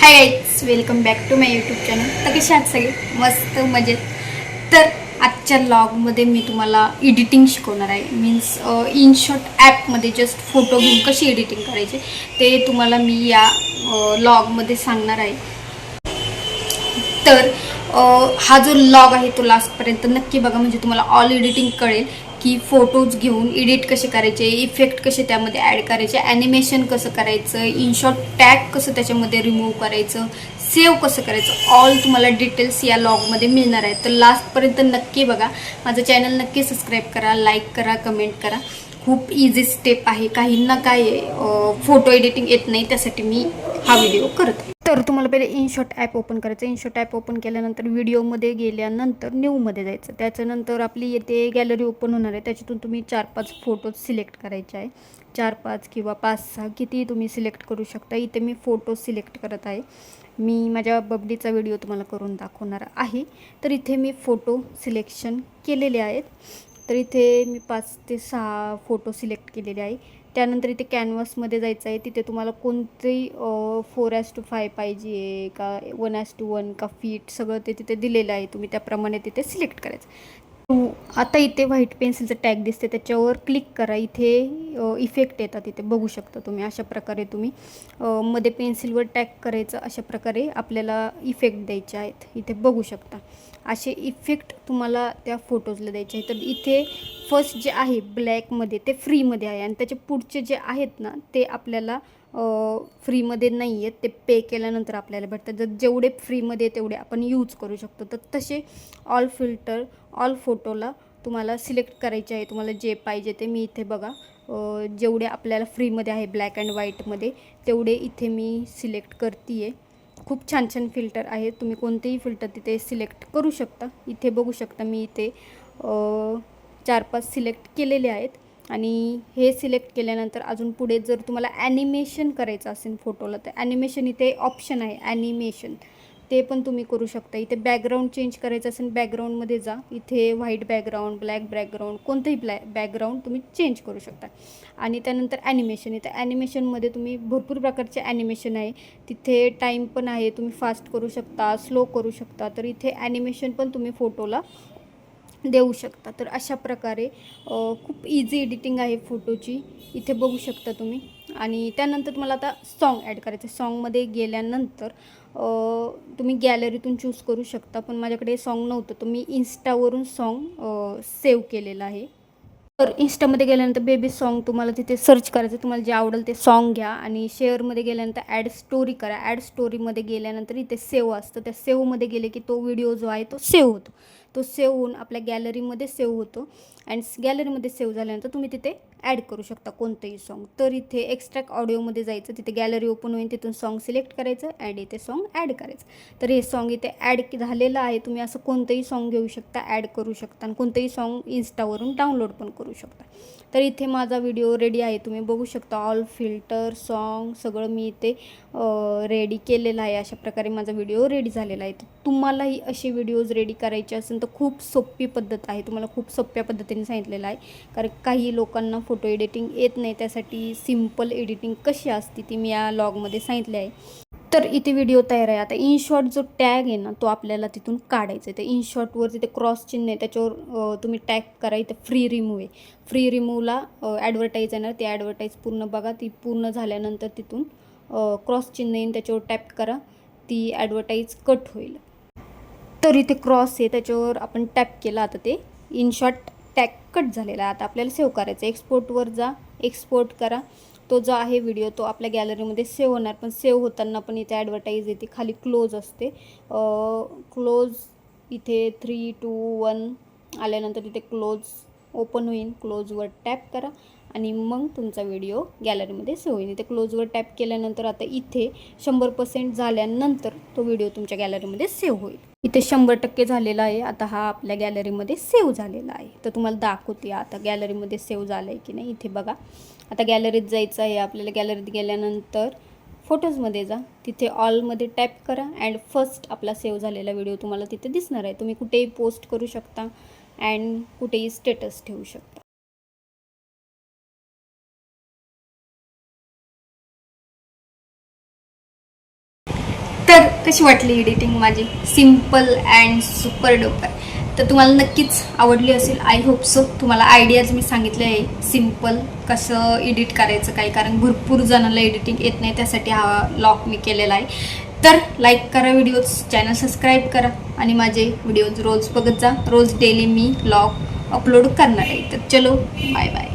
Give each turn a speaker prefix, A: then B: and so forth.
A: High guys, welcome back to my YouTube channel. तर कसे आहात सगळे? मस्त मजेत. तर आजच्या ब्लॉगमध्ये मी तुम्हाला एडिटिंग शिकवणार आहे. मीन्स इनशॉट ॲपमध्ये जस्ट फोटो घेऊन कशी एडिटिंग करायची ते तुम्हाला मी या ब्लॉगमध्ये सांगणार आहे. तर हा जो लॉग आहे तो लास्टपर्यंत नक्की बघा, म्हणजे तुम्हाला ऑल एडिटिंग कळेल की फोटोज घेऊन एडिट कसे करायचे, इफेक्ट कसे त्यामध्ये ॲड करायचे, ॲनिमेशन कसं करायचं, इनशॉट टॅग कसं त्याच्यामध्ये रिमूव्ह करायचं, सेव्ह कसं करायचं, ऑल तुम्हाला डिटेल्स या लॉगमध्ये मिळणार आहे. तर लास्टपर्यंत नक्की बघा. माझं चॅनल नक्की सबस्क्राईब करा, लाईक करा, कमेंट करा. खूप इझी स्टेप आहे. काहींना काय फोटो एडिटिंग येत नाही, त्यासाठी मी हा व्हिडिओ करत आहे. तर तुम्हाला पहिले इनशॉट ॲप ओपन करायचं. इनशॉट ॲप ओपन केल्यानंतर व्हिडिओमध्ये गेल्यानंतर न्यूमध्ये जायचं. त्याच्यानंतर आपली येथे गॅलरी ओपन होणार आहे. त्याच्यातून तुम्ही 4-5 फोटोज सिलेक्ट करायचे आहे. 4-5 किंवा 5-6 किती तुम्ही सिलेक्ट करू शकता. इथे मी फोटो सिलेक्ट करत आहे. मी माझ्या बबडीचा व्हिडिओ तुम्हाला करून दाखवणार आहे. तर इथे मी फोटो सिलेक्शन केलेले आहेत. तर इथे मी 5 ते 6 फोटो सिलेक्ट केलेले आहे. त्यानंतर इथे कॅनव्हासमध्ये जायचं आहे. तिथे तुम्हाला कोणतेही 4:5 पाहिजे का 1:1 का फीट सगळं ते तिथे दिलेलं आहे. तुम्ही त्याप्रमाणे तिथे सिलेक्ट करायचं. आता इथे व्हाईट पेन्सिलचं टॅग दिसते, त्याच्यावर क्लिक करा. इथे इफेक्ट येतात, इथे बघू शकता तुम्ही. अशा प्रकारे तुम्ही मध्ये पेन्सिलवर टॅग करायचं. अशा प्रकारे आपल्याला इफेक्ट द्यायचे आहेत. इथे बघू शकता असे इफेक्ट तुम्हाला त्या फोटोजला द्यायचे आहे. तर इथे फर्स्ट जे आहे ब्लॅकमध्ये ते फ्रीमध्ये आहे, आणि त्याचे पुढचे जे आहेत ना ते आपल्याला फ्रीमध्ये नाही आहेत, ते पे केल्यानंतर आपल्याला भेटतात. जर जेवढे फ्रीमध्ये तेवढे आपण यूज करू शकतो. तर तसे ऑल फिल्टर ऑल फोटोला तुम्हाला सिलेक्ट करायचे आहे. तुम्हाला जे पाहिजे ते मी इथे बघा, जेवढे आपल्याला फ्रीमध्ये आहे ब्लॅक अँड व्हाईटमध्ये तेवढे इथे मी सिलेक्ट करते आहे. खूप छान छान फिल्टर आहे, तुम्ही कोणतेही फिल्टर तिथे सिलेक्ट करू शकता. इथे बघू शकता मी इथे 4-5 सिलेक्ट केलेले आहेत. आणि हे सिलेक्ट केल्यानंतर अजून पुढे जर तुम्हाला ॲनिमेशन करायचं असेल फोटोला, तर ॲनिमेशन इथे ऑप्शन आहे ॲनिमेशन, ते पण तुम्ही करू शकता. इथे बॅकग्राऊंड चेंज करायचं असेल बॅकग्राऊंडमध्ये जा. इथे व्हाईट बॅकग्राऊंड, ब्लॅक बॅकग्राऊंड, कोणतंही बॅकग्राऊंड तुम्ही चेंज करू शकता. आणि त्यानंतर ॲनिमेशन, इथे ॲनिमेशनमध्ये तुम्ही भरपूर प्रकारचे ॲनिमेशन आहे. तिथे टाईम पण आहे, तुम्ही फास्ट करू शकता, स्लो करू शकता. तर इथे ॲनिमेशन पण तुम्ही फोटोला देऊ शकता. तर अशा प्रकारे खूप इझी एडिटिंग आहे फोटोची, इथे बघू शकता तुम्ही. आणि त्यानंतर तुम्हाला आता सॉन्ग ॲड करायचं. सॉन्गमध्ये गेल्यानंतर तुम्ही गॅलरीतून चूज करू शकता, पण माझ्याकडे सॉन्ग नव्हतं तर मी इन्स्टावरून सॉन्ग सेव्ह केलेलं आहे. तर इन्स्टामध्ये गेल्यानंतर बेबी सॉन्ग तुम्हाला तिथे सर्च करायचं. तुम्हाला जे आवडेल ते सॉन्ग घ्या आणि शेअरमध्ये गेल्यानंतर ॲड स्टोरी करा. ॲड स्टोरीमध्ये गेल्यानंतर इथे सेव्ह असतं, त्या सेव्हमध्ये गेले की तो व्हिडिओ जो आहे तो सेव्ह होतो. तो सेव्ह होऊन आपल्या गॅलरीमध्ये सेव्ह होतो. अँड गॅलरीमध्ये सेव्ह झाल्यानंतर तुम्ही तिथे ॲड करू शकता कोणतंही सॉन्ग. तर इथे एक्स्ट्रॅक्ट ऑडिओमध्ये जायचं, तिथे गॅलरी ओपन होईल, तिथून सॉन्ग सिलेक्ट करायचं अँड इथे सॉन्ग ॲड करायचं. तर हे सॉन्ग इथे ॲड झालेलं आहे. तुम्ही असं कोणतंही सॉन्ग घेऊ शकता, ॲड करू शकता, आणि कोणतंही सॉन्ग इन्स्टावरून डाउनलोड पण करू शकता. तर इथे माझा व्हिडिओ रेडी आहे, तुम्ही बघू शकता. ऑल फिल्टर सॉन्ग सगळं मी इथे रेडी केलेलं आहे. अशा प्रकारे माझा व्हिडिओ रेडी झालेला आहे. तर तुम्हालाही असे व्हिडिओज रेडी करायचे असेल तर खूप सोपी पद्धत आहे, तुम्हाला खूप सोप्या पद्धतीने सांगितलेलं आहे. कारण काही लोकांना फोटो एडिटिंग येत नाही, त्यासाठी सिम्पल एडिटिंग कशी असते ती मी या लॉगमध्ये सांगितले आहे. तर इथे व्हिडिओ तयार आहे. आता इनशॉट जो टॅग आहे ना तो आपल्याला तिथून काढायचा आहे. तर इनशॉटवर तिथे क्रॉस चिन्ह आहे, त्याच्यावर तुम्ही टॅग करा. इथे फ्री रिमूव्ह आहे. फ्री रिमूव्हला ॲडव्हर्टाईज येणार, ती ॲडव्हर्टाईज पूर्ण बघा. ती पूर्ण झाल्यानंतर तिथून क्रॉस चिन्ह येईन, त्याच्यावर टॅप करा, ती ॲडव्हर्टाईज कट होईल. तर इथे क्रॉस आहे, त्याच्यावर आपण टॅप केला. आता ते इनशॉट टॅग कट झालेला आहे. आता आपल्याला सेव्ह करायचं. एक्सपोर्टवर जा, एक्सपोर्ट करा. तो जो आहे व्हिडिओ तो आपल्या गॅलरीमध्ये सेव्ह होणार, पण सेव्ह होताना पण इथे ॲडव्हर्टाईज येते, खाली क्लोज असते. क्लोज इथे 3, 2, 1 आल्यानंतर इथे क्लोज ओपन होईल. क्लोजवर टॅप करा आणि मग तुमचा व्हिडिओ गॅलरीमध्ये सेव्ह होईल. इथे क्लोजवर टॅप केल्यानंतर आता इथे 100% झाल्यानंतर तो व्हिडिओ तुमच्या गॅलरीमध्ये सेव्ह होईल. इथे 100% झालेला आहे. आता हा आपल्या गॅलरीमध्ये सेव्ह झालेला आहे. तर तुम्हाला दाखवते आता गॅलरीमध्ये सेव्ह झालं आहे की नाही. इथे बघा, आता गॅलरीत जायचं आहे आपल्याला. गॅलरीत गेल्यानंतर फोटोजमध्ये जा, तिथे ऑलमध्ये टॅप करा अँड फर्स्ट आपला सेव्ह झालेला व्हिडिओ तुम्हाला तिथे दिसणार आहे. तुम्ही कुठेही पोस्ट करू शकता अँड कुठेही स्टेटस ठेवू शकता. तर कशी वाटली एडिटिंग माझी, सिम्पल अँड सुपर डुपर. तर तुम्हाला नक्कीच आवडली असेल, आय होप सो. तुम्हाला आयडियाज मी सांगितले आहे सिम्पल कसं एडिट करायचं काय, कारण भरपूर जणांना एडिटिंग येत नाही, त्यासाठी हा व्लॉग मी केलेला आहे. तर लाईक करा व्हिडिओज, चॅनल सबस्क्राईब करा आणि माझे व्हिडिओज रोज बघत जा. रोज डेली मी व्लॉग अपलोड करणार आहे. तर चलो बाय बाय.